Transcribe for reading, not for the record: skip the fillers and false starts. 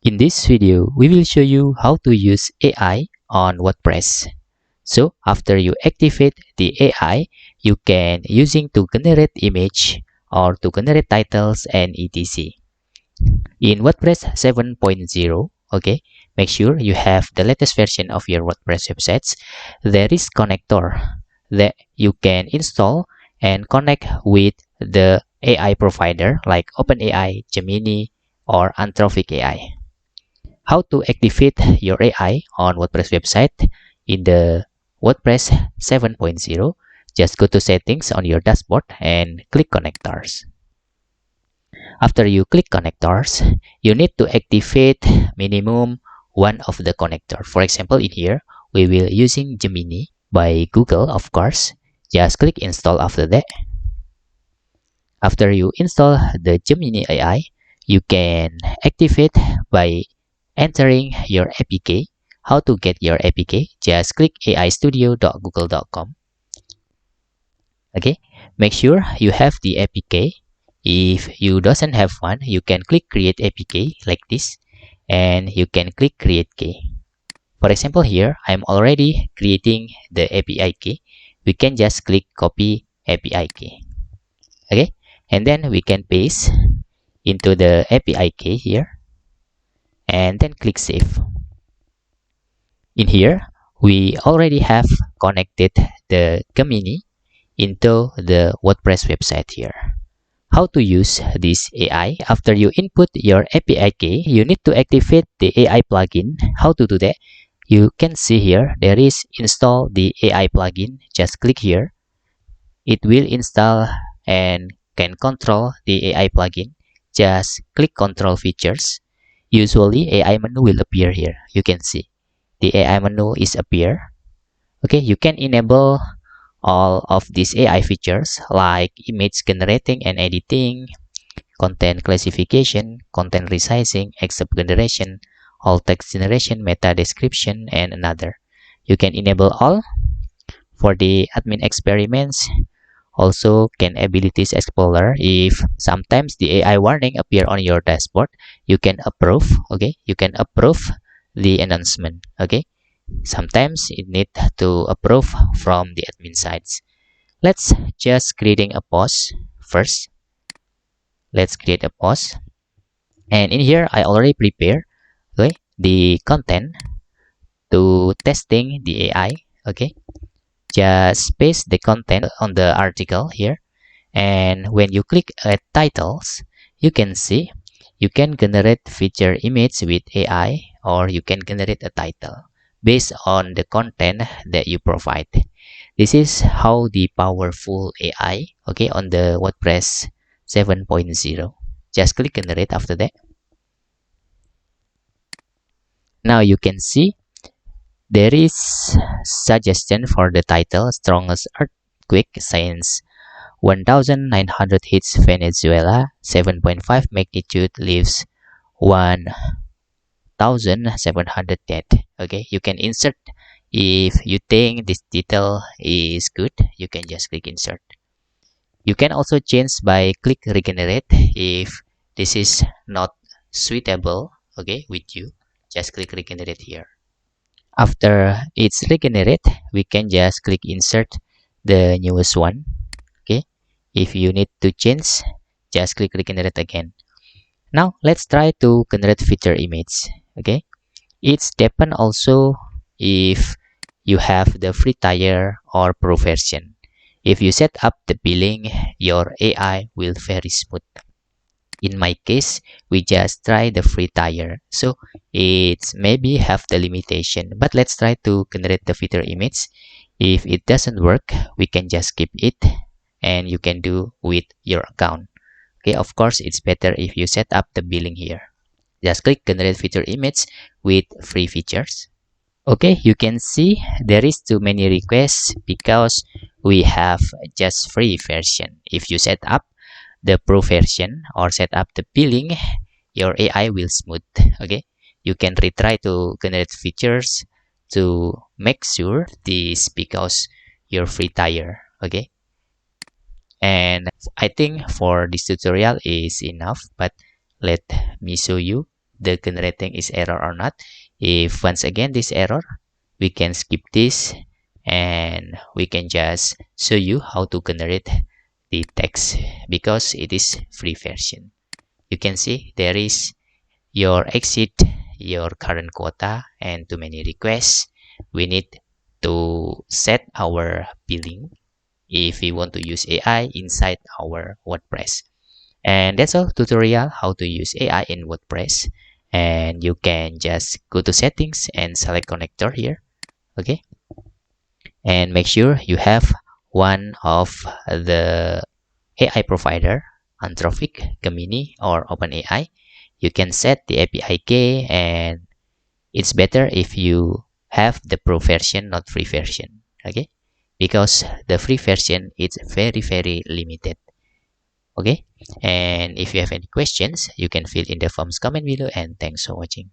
In this video, we will show you how to use AI on WordPress. So after you activate the AI, you can using to generate image or to generate titles and etc. In WordPress 7.0, okay, make sure you have the latest version of your WordPress websites. There is connector that you can install and connect with the AI provider like OpenAI, Gemini, or Anthropic AI. How to activate your AI on WordPress website in the WordPress 7.0. Just go to settings on your dashboard and click connectors. After you click connectors, you need to activate minimum one of the connector. For example, in here, we will using Gemini by Google, of course. Just click install after that. After you install the Gemini AI, you can activate by entering your APK. How to get your APK? Just click aistudio.google.com. Okay, make sure you have the APK. If you doesn't have one, you can click create APK like this, and you can click create key. For example, here I'm already creating the API key. We can just click copy API key. Okay, and then we can paste into the API key here, and then click save. In here, we already have connected the Gemini into the WordPress website here. How to use this AI? After you input your API key, you need to activate the AI plugin. How to do that? You can see here, there is install the AI plugin. Just click here. It will install and can control the AI plugin. Just click control features. Usually AI menu will appear here. You can see the AI menu is appear. Okay, you can enable all of these AI features like image generating and editing, content classification, content resizing, excerpt generation, alt text generation, meta description, and another. You can enable all. For the admin experiments, also can abilities explorer. If sometimes the AI warning appear on your dashboard, you can approve. Okay, you can approve the announcement. Okay, sometimes it need to approve from the admin sides. Let's just creating a post first. Let's create a post, and in here I already prepare, okay, the content to testing the AI. Okay, just paste the content on the article here, and when you click at titles, you can see you can generate feature image with AI, or you can generate a title based on the content that you provide. This is how the powerful AI, okay, on the WordPress 7.0. Just click generate after that. Now you can see there is suggestion for the title: strongest earthquake since 1900 hits Venezuela, 7.5 magnitude leaves 1,700 dead. Okay, you can insert. If you think this detail is good, you can just click insert. You can also change by click regenerate. If this is not suitable, okay, with you, just click regenerate here. After it's regenerate, we can just click insert the newest one. Okay, if you need to change, just click regenerate again. Now let's try to generate feature image. Okay, it's depend also if you have the free tier or pro version. If you set up the billing, your AI will very smooth. In my case, we just try the free tier, so it's maybe have the limitation, but let's try to generate the feature image. If it doesn't work, we can just skip it, and you can do with your account. Okay, of course it's better if you set up the billing here. Just click generate feature image with free features. Okay, you can see there is too many requests because we have just free version. If you set up the pro version or set up the billing, your AI will smooth. Okay, you can retry to generate features to make sure this because your free tier. Okay, and I think for this tutorial is enough, but let me show you the generating is error or not. If once again this error, we can skip this and we can just show you how to generate the text because it is free version. You can see there is your exit, your current quota, and too many requests. We need to set our billing if we want to use AI inside our WordPress. And that's all tutorial how to use AI in WordPress. And you can just go to settings and select connector here. Okay. And make sure you have one of the AI provider, Anthropic, Gemini, or OpenAI. You can set the API key, and it's better if you have the pro version, not free version. Okay, because the free version is very limited. Okay, and if you have any questions, you can fill in the forms comment below, and thanks for watching.